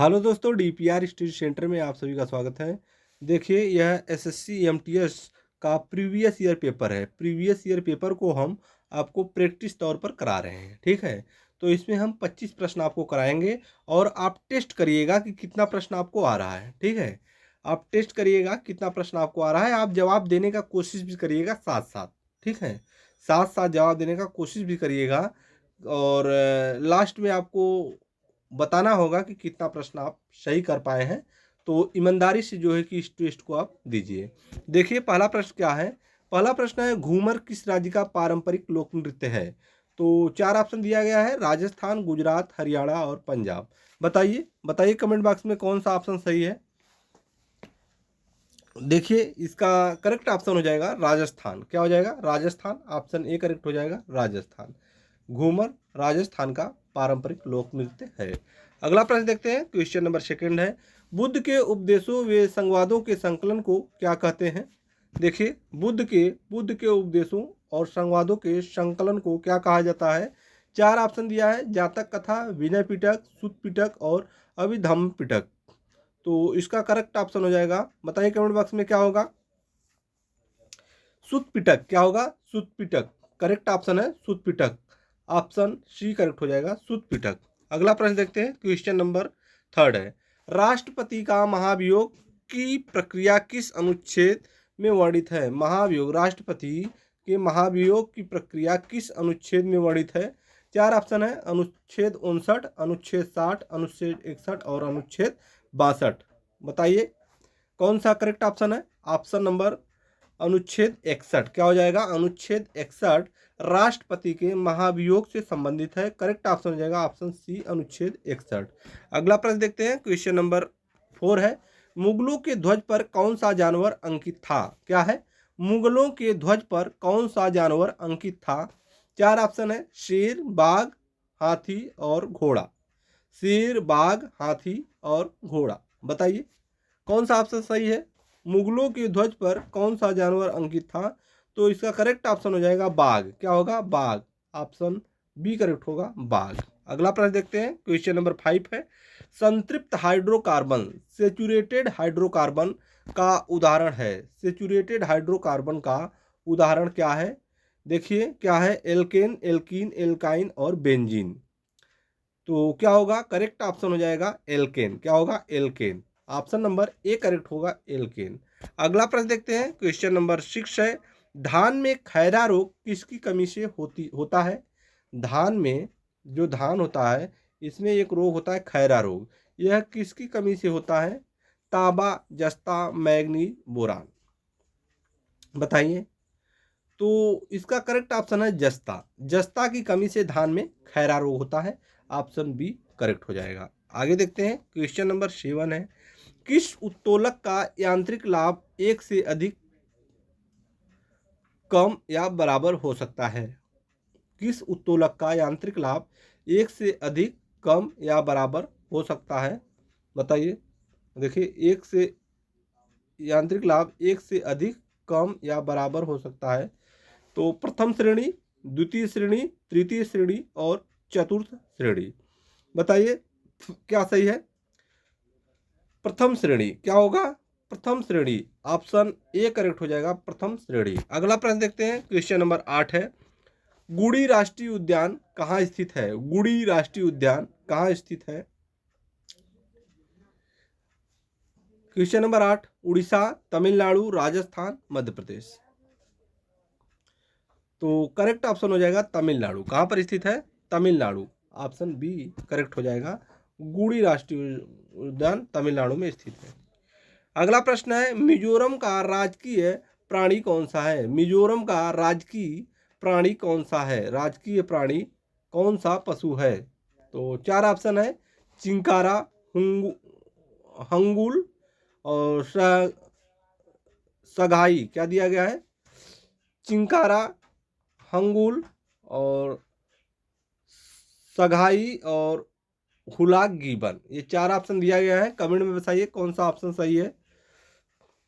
Hello दोस्तों, DPR study centre में आप सभी का स्वागत है। देखिए, यह एसएससी एमटीएस का प्रीवियस ईयर पेपर है। प्रीवियस ईयर पेपर को हम आपको प्रैक्टिस तौर पर करा रहे हैं, ठीक है। तो इसमें हम 25 प्रश्न आपको कराएंगे और आप टेस्ट करिएगा कि कितना प्रश्न आपको आ रहा है, ठीक है। आप टेस्ट करिएगा कितना प्रश्न आपको आ रहा है। आप जवाब देने का कोशिश भी करिएगा साथ साथ, ठीक है। साथ साथ जवाब देने का कोशिश भी करिएगा और लास्ट में आपको बताना होगा कि कितना प्रश्न आप सही कर पाए हैं। तो ईमानदारी से जो है कि इस टेस्ट को आप दीजिए। देखिए, पहला प्रश्न क्या है। पहला प्रश्न है, घूमर किस राज्य का पारंपरिक लोक नृत्य है। तो चार ऑप्शन दिया गया है, राजस्थान, गुजरात, हरियाणा और पंजाब। बताइए बताइए कमेंट बॉक्स में कौन सा ऑप्शन सही है। देखिए, इसका करेक्ट ऑप्शन हो जाएगा राजस्थान। क्या हो जाएगा? राजस्थान। ऑप्शन ए करेक्ट हो जाएगा, राजस्थान। घूमर राजस्थान का पारंपरिक लोक नृत्य है। अगला प्रश्न देखते हैं, क्वेश्चन नंबर सेकंड है, बुद्ध के उपदेशों व संवादों के संकलन को क्या कहते हैं। देखिए, बुद्ध के उपदेशों और संवादों के संकलन को क्या कहा जाता है। चार ऑप्शन दिया है, जातक कथा, विनय पिटक, सुत पिटक और अभिधम्म पिटक। तो इसका करेक्ट ऑप्शन हो जाएगा, बताइए कमेंट बॉक्स में क्या होगा। सुत पिटक। क्या होगा? सुत पिटक। करेक्ट ऑप्शन है सुत पिटक। ऑप्शन सी करेक्ट हो जाएगा, सुत पिटक। अगला प्रश्न देखते हैं, क्वेश्चन नंबर थर्ड है, राष्ट्रपति का महाभियोग की प्रक्रिया किस अनुच्छेद में वर्णित है। महाभियोग, राष्ट्रपति के महाभियोग की प्रक्रिया किस अनुच्छेद में वर्णित है। चार ऑप्शन है, अनुच्छेद 59, अनुच्छेद 60, अनुच्छेद 61 और अनुच्छेद 62। बताइए कौन सा करेक्ट ऑप्शन है। ऑप्शन नंबर अनुच्छेद 61। क्या हो जाएगा? अनुच्छेद 61 राष्ट्रपति के महाभियोग से संबंधित है। करेक्ट ऑप्शन हो जाएगा ऑप्शन सी, अनुच्छेद 61। अगला प्रश्न देखते हैं, क्वेश्चन नंबर 4 है, मुगलों के ध्वज पर कौन सा जानवर अंकित था। क्या है? मुगलों के ध्वज पर कौन सा जानवर अंकित था। चार ऑप्शन है, शेर, बाघ, हाथी और घोड़ा। शेर, बाघ, हाथी और घोड़ा। बताइए कौन सा ऑप्शन सही है। मुगलों के ध्वज पर कौन सा जानवर अंकित था। तो इसका करेक्ट ऑप्शन हो जाएगा बाघ। क्या होगा? बाघ। ऑप्शन बी करेक्ट होगा, बाघ। अगला प्रश्न देखते हैं, क्वेश्चन नंबर 5 है, संतृप्त हाइड्रोकार्बन सेचुरेटेड हाइड्रोकार्बन का उदाहरण है। सेचुरेटेड हाइड्रोकार्बन का उदाहरण क्या है। देखिए क्या है, एल्केन, एल्कीन, एल्काइन और बेंजीन। तो क्या होगा? करेक्ट ऑप्शन हो जाएगा एल्केन। क्या होगा? Alkane. Option number A correct होगा, एल्केन। अगला प्रश्न देखते हैं, क्वेश्चन नंबर 6 है, धान में खैरा रोग किसकी कमी से होता है। धान में जो धान होता है, इसमें एक रोग होता है खैरा रोग। यह किसकी कमी से होता है। तांबा, जस्ता, मैग्नीज, बोरान। बताइए। तो इसका करेक्ट ऑप्शन है जस्ता। जस्ता की कमी से धान में खैरा रोग होता है। ऑप्शन बी करेक्ट हो जाएगा। आगे देखते हैं, क्वेश्चन नंबर 7 है, किस उत्तोलक का यांत्रिक लाभ एक से अधिक कम या बराबर हो सकता है। किस उत्तोलक का यांत्रिक लाभ एक से अधिक कम या बराबर हो सकता है। बताइए। देखिए, एक से यांत्रिक लाभ एक से अधिक कम या बराबर हो सकता है। तो प्रथम श्रेणी, द्वितीय श्रेणी, तृतीय श्रेणी और चतुर्थ श्रेणी। बताइए क्या सही है। प्रथम श्रेणी। क्या होगा? प्रथम श्रेणी। ऑप्शन ए करेक्ट हो जाएगा, प्रथम श्रेणी। अगला प्रश्न देखते हैं, क्वेश्चन नंबर 8 है, गुड़ी राष्ट्रीय उद्यान कहाँ स्थित है। गुड़ी राष्ट्रीय उद्यान कहाँ स्थित है। Question number 8, Orissa, Tamil Nadu, Rajasthan, Madhya Pradesh. तो करेक्ट ऑप्शन हो जाएगा तमिलनाडु। कहाँ पर स्थित है? तमिलनाडु। ऑप्शन बी करेक्ट हो जाएगा, गुड़ी राष्ट्रीय उद्यान तमिलनाडु में स्थित है। अगला प्रश्न है, मिजोरम का राजकीय प्राणी कौन सा है। मिजोरम का राजकीय प्राणी कौन सा है। राजकीय प्राणी कौन सा पशु है। तो चार ऑप्शन है, चिंकारा, हंगुल और सगाई। क्या दिया गया है? चिंकारा, हंगुल और सगाई और हुलाक गिबन। ये चार ऑप्शन दिया गया है। कमेंट में बताइए कौन सा ऑप्शन सही है।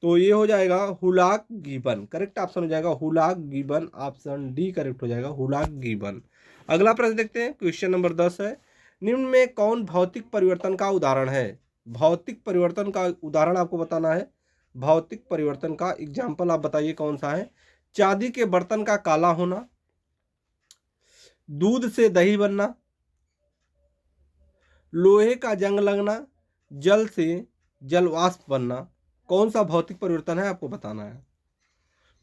तो ये हो जाएगा हुलाक गिबन। करेक्ट ऑप्शन हो जाएगा हुलाक गिबन। ऑप्शन डी करेक्ट हो जाएगा, हुलाक गिबन। अगला प्रश्न देखते हैं, क्वेश्चन नंबर 10 है, निम्न में कौन भौतिक परिवर्तन का उदाहरण है? भौतिक परिवर्तन का उदाहरण आपको बताना है। भौतिक परिवर्तन का एग्जाम्पल आप बताइए कौन सा है? चांदी के बर्तन का काला होना, दूध से दही बनना, लोहे का जंग लगना, जल से जलवाष्प बनना। कौन सा भौतिक परिवर्तन है आपको बताना है?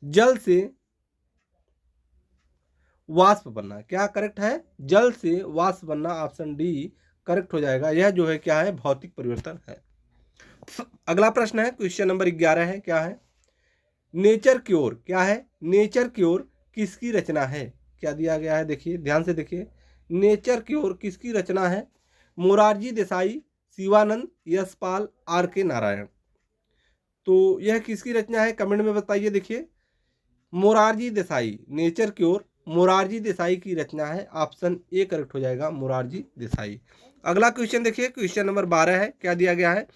जल से वाष्प बनना। क्या करेक्ट है? जल से वाष्प बनना, ऑप्शन डी करेक्ट हो जाएगा। यह जो है क्या है? भौतिक परिवर्तन है। अगला प्रश्न है, क्वेश्चन नंबर 11 है। क्या है? नेचर क्योर क्या है? नेचर क्योर किसकी रचना है? क्या दिया गया है? देखिए, ध्यान से देखिए। नेचर क्योर किसकी रचना है? मोरारजी देसाई, शिवानंद, यशपाल, आर के नारायण। तो यह किसकी रचना है? कमेंट में बताइए। देखिए, मोरारजी देसाई, नेचर क्योर मोरारजी देसाई की रचना है। ऑप्शन ए करेक्ट हो जाएगा, मोरारजी देसाई। अगला क्वेश्चन देखिए, क्वेश्चन नंबर 12 है। क्या दिया गया है?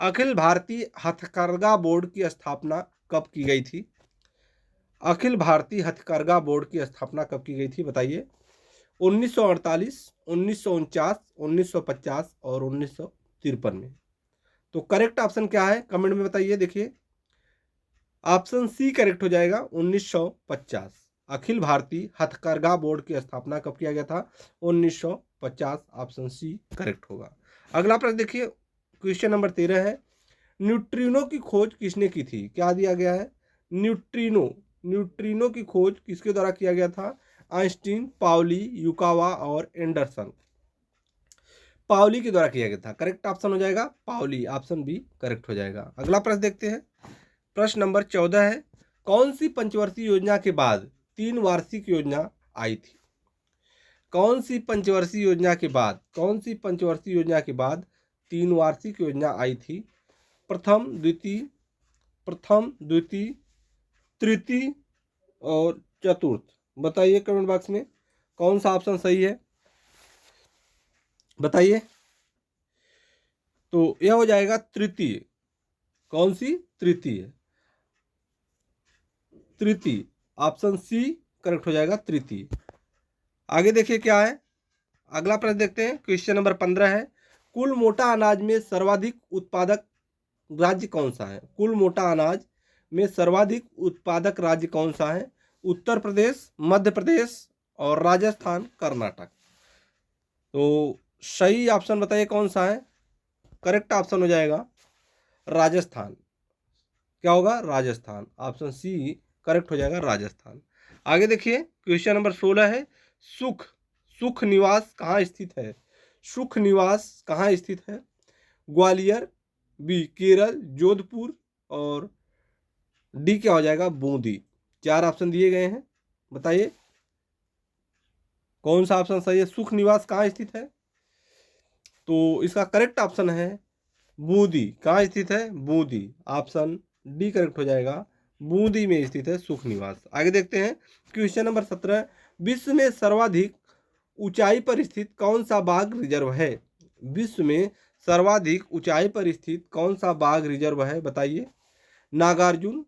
अखिल भारतीय हथकरघा बोर्ड की स्थापना कब की गई थी? अखिल भारतीय हथकरघा बोर्ड की स्थापना कब की गई थी? बताइए। 1948, 1949, 1950 और 1953 में। तो करेक्ट ऑप्शन क्या है? कमेंट में बताइए। देखिए, ऑप्शन सी करेक्ट हो जाएगा, 1950। अखिल भारतीय हथकरघा बोर्ड की स्थापना कब किया गया था? 1950। ऑप्शन सी करेक्ट होगा। अगला प्रश्न देखिए, क्वेश्चन नंबर 13 है। न्यूट्रिनो की खोज किसने की थी? क्या दिया गया है? न्यूट्रिनो की खोज किसके द्वारा किया गया था? आइंस्टीन, पाउली, युकावा और एंडरसन। पाउली के द्वारा किया गया था। करेक्ट ऑप्शन हो जाएगा पाउली, ऑप्शन बी करेक्ट हो जाएगा। अगला प्रश्न देखते हैं, प्रश्न नंबर 14 है। कौन सी पंचवर्षीय योजना के बाद 3 वार्षिक योजना आई थी? कौन सी पंचवर्षीय योजना के बाद 3 वार्षिक योजना आई थी? प्रथम, द्वितीय, तृतीय और चतुर्थ। बताइए कमेंट बॉक्स में कौन सा ऑप्शन सही है, बताइए। तो यह हो जाएगा तृतीय। कौन सी? तृतीय। ऑप्शन सी करेक्ट हो जाएगा, तृतीय। आगे देखिए क्या है। अगला प्रश्न देखते हैं, क्वेश्चन नंबर 15 है। कुल मोटा अनाज में सर्वाधिक उत्पादक राज्य कौन सा है? कुल मोटा अनाज में सर्वाधिक उत्पादक राज्य कौन सा है? उत्तर प्रदेश, मध्य प्रदेश और राजस्थान, कर्नाटक। तो सही ऑप्शन बताइए कौन सा है? करेक्ट ऑप्शन हो जाएगा राजस्थान। क्या होगा? राजस्थान। ऑप्शन सी करेक्ट हो जाएगा, राजस्थान। आगे देखिए, क्वेश्चन नंबर 16 है। सुख निवास कहाँ स्थित है? सुख निवास कहाँ स्थित है? ग्वालियर, बी केरल, जोधपुर और डी क्या हो जाएगा? बूंदी। 4 ऑप्शन दिए गए हैं, बताइए कौन सा ऑप्शन सही है? सुख निवास कहाँ स्थित है? तो इसका करेक्ट ऑप्शन है बूंदी। कहाँ स्थित है? बूंदी। ऑप्शन डी करेक्ट हो जाएगा, बूंदी में स्थित है सुख निवास। आगे देखते हैं, क्वेश्चन नंबर 17। विश्व में सर्वाधिक ऊंचाई पर स्थित कौन सा बाघ रिजर्व है? विश्व में सर्वाधिक ऊंचाई पर स्थित कौन सा बाघ रिजर्व है? बताइए। नागार्जुन,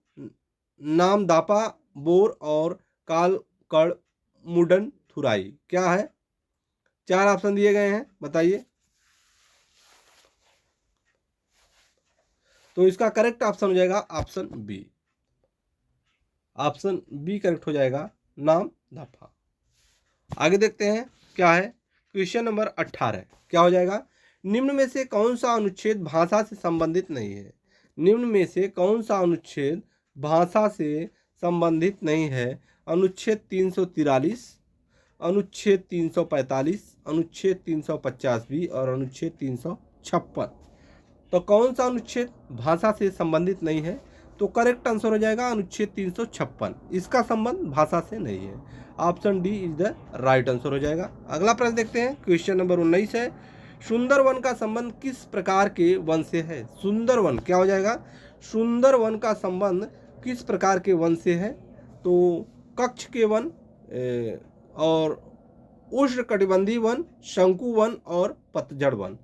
नामदापा बोर और कालकड़ मुडन थुराई। क्या है? 4 ऑप्शन दिए गए हैं, बताइए। तो इसका करेक्ट ऑप्शन हो जाएगा option B. Option B correct हो जाएगा, नामदाफा। आगे देखते हैं क्या है, क्वेश्चन नंबर 18। क्या हो जाएगा? निम्न में से कौन सा अनुच्छेद भाषा से संबंधित नहीं है? निम्न में से कौन सा अनुच्छेद भाषा से संबंधित नहीं है? अनुच्छेद 343, अनुच्छेद 345, अनुच्छेद 350 और अनुच्छेद 356। तो कौन सा अनुच्छेद भाषा से संबंधित नहीं है? तो करेक्ट आंसर हो जाएगा अनुच्छेद 356। इसका संबंध भाषा से नहीं है। Option D is the right answer हो जाएगा। अगला प्रश्न देखते हैं, क्वेश्चन नंबर 19 है। सुंदरवन का संबंध किस प्रकार के वन से है? सुंदरवन क्या हो जाएगा? सुंदरवन का संबंध किस प्रकार के वन से है? तो कच्छ के वन और उष्णकटिबंधीय वन, शंकु वन और पतझड़ वन।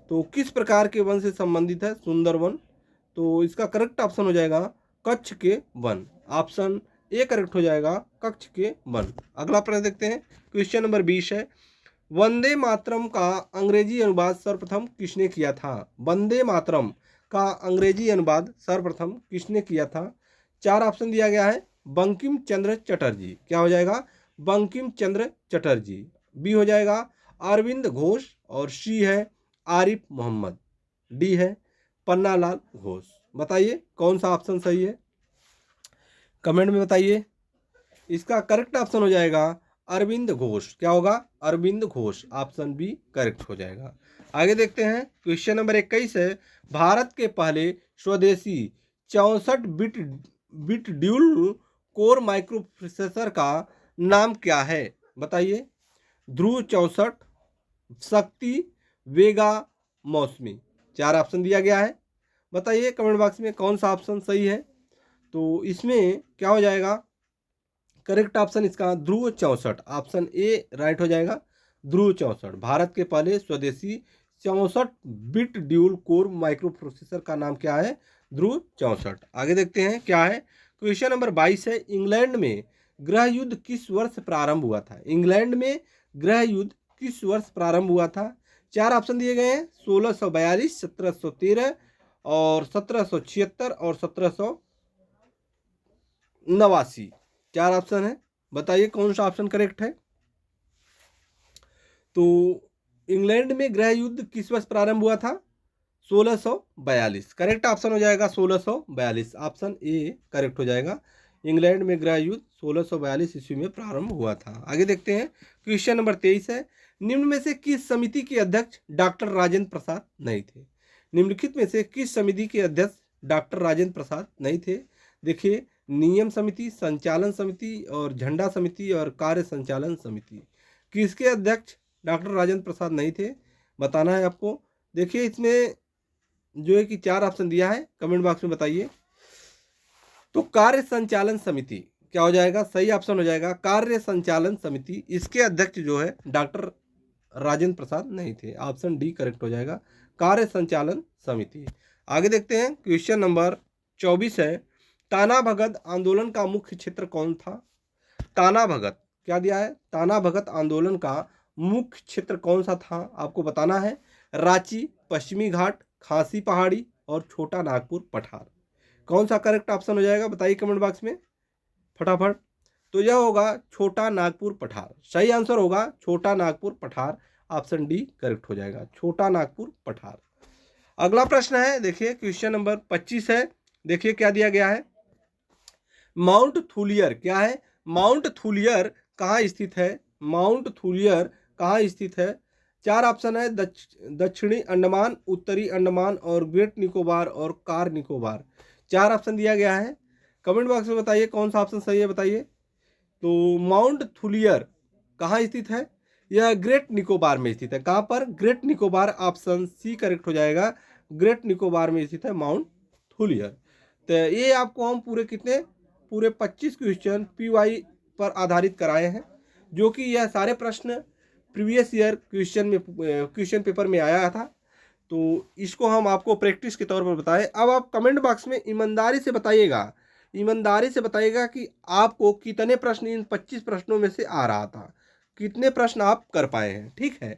तो किस प्रकार के वन से संबंधित है सुंदरवन? तो इसका करेक्ट ऑप्शन हो जाएगा कच्छ के वन। ऑप्शन ए करेक्ट हो जाएगा, कच्छ के वन। अगला प्रश्न देखते हैं, क्वेश्चन नंबर 20 है। वंदे मातरम का अंग्रेजी अनुवाद सर्वप्रथम किसने किया था? वंदे मातरम का अंग्रेजी अनुवाद सर्वप्रथम किसने किया था? 4 ऑप्शन दिया गया है। बंकिम चंद्र चटर्जी, क्या हो जाएगा? बंकिम चंद्र चटर्जी। बी हो जाएगा अरविंद घोष, और सी है आरिफ मोहम्मद, डी है पन्नालाल घोष। बताइए कौन सा ऑप्शन सही है, कमेंट में बताइए। इसका करेक्ट ऑप्शन हो जाएगा अरविंद घोष। क्या होगा? Aurobindo Ghosh, option B correct हो जाएगा। आगे देखते हैं, क्वेश्चन नंबर 21 है, भारत के पहले स्वदेशी 64 bit dual core micro processor का नाम क्या है? बताइए। ध्रुव 64, शक्ति, वेगा, मौसमी। 4 ऑप्शन दिया गया है। बताइए कमेंट बॉक्स में कौन सा ऑप्शन सही है। तो इसमें क्या हो जाएगा? करेक्ट ऑप्शन इसका ध्रुव 64, ऑप्शन ए राइट हो जाएगा। ध्रुव 64 भारत के पहले स्वदेशी 64 bit dual core micro processor का नाम क्या है? ध्रुव 64। आगे देखते हैं क्या है। क्वेश्चन नंबर 22 है, इंग्लैंड में गृह युद्ध किस वर्ष प्रारंभ हुआ था? इंग्लैंड में गृह युद्ध किस वर्ष प्रारंभ हुआ था? 4 ऑप्शन दिए गए हैं, 1642, 1713 और 1776 और 1789। 4 ऑप्शन है, बताइए कौन सा ऑप्शन करेक्ट है। तो इंग्लैंड में गृह युद्ध किस वर्ष प्रारंभ हुआ था? 1642। करेक्ट ऑप्शन हो जाएगा 1642, ऑप्शन ए करेक्ट हो जाएगा। इंग्लैंड में गृह युद्ध 1642 ईस्वी में प्रारंभ हुआ था। आगे देखते हैं, क्वेश्चन नंबर 23 है, निम्न में से किस समिति के अध्यक्ष डॉक्टर राजेंद्र प्रसाद नहीं थे? निम्नलिखित में से किस समिति के अध्यक्ष डॉक्टर राजेंद्र प्रसाद नहीं थे? देखिए, नियम समिति, संचालन समिति और झंडा समिति और कार्य संचालन समिति। किसके अध्यक्ष डॉक्टर राजेंद्र प्रसाद नहीं थे, बताना है आपको। देखिए इसमें जो है कि 4 ऑप्शन दिया है, कमेंट बॉक्स में बताइए। तो कार्य संचालन समिति क्या हो जाएगा? सही ऑप्शन हो जाएगा कार्य संचालन समिति। इसके अध्यक्ष जो है डॉक्टर राजेंद्र प्रसाद नहीं थे, ऑप्शन डी करेक्ट हो जाएगा, कार्य संचालन समिति। आगे देखते हैं, क्वेश्चन नंबर 24 है, ताना भगत आंदोलन का मुख्य क्षेत्र कौन था? ताना भगत, क्या दिया है? ताना भगत आंदोलन का मुख्य क्षेत्र कौन सा था, आपको बताना है। रांची, पश्चिमी घाट, खासी पहाड़ी और छोटा नागपुर पठार। कौन सा करेक्ट ऑप्शन हो जाएगा, बताइए कमेंट बॉक्स में फटाफट। तो यह होगा छोटा नागपुर पठार, सही आंसर होगा छोटा नागपुर पठार, ऑप्शन डी करेक्ट हो जाएगा, छोटा नागपुर पठार। अगला प्रश्न है, देखिए क्वेश्चन नंबर 25 है। देखिए क्या दिया गया है, माउंट थूलियर, क्या है? माउंट थूलियर कहाँ स्थित है? माउंट थूलियर कहाँ स्थित है? 4 ऑप्शन है, दक्षिणी अंडमान, उत्तरी अंडमान और ग्रेट निकोबार और कार निकोबार। 4 ऑप्शन दिया गया है, कमेंट बॉक्स में बताइए कौन सा ऑप्शन सही है, बताइए। तो माउंट थूलियर कहाँ स्थित है? यह ग्रेट निकोबार में स्थित है। कहाँ पर? Great Nicobar, option C correct हो जाएगा, ग्रेट निकोबार में स्थित है माउंट थूलियर। तो ये आपको हम पूरे 25 क्वेश्चन पीवाई पर आधारित कराए हैं, जो कि यह सारे प्रश्न प्रीवियस ईयर क्वेश्चन पेपर में आया था। तो इसको हम आपको प्रैक्टिस के तौर पर बताएं। अब आप कमेंट बॉक्स में ईमानदारी से बताइएगा कि आपको कितने प्रश्न इन 25 प्रश्नों में से आ रहा था, कितने प्रश्न आप कर पाए हैं, ठीक है।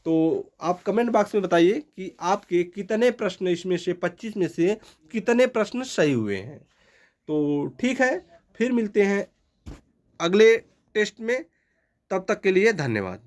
तो आप कमेंट बॉक्स में बताइए कि आपके कितने प्रश्न इसमें से 25 में से कितने प्रश्न सही हुए हैं। तो ठीक है, फिर मिलते हैं अगले टेस्ट में, तब तक के लिए धन्यवाद।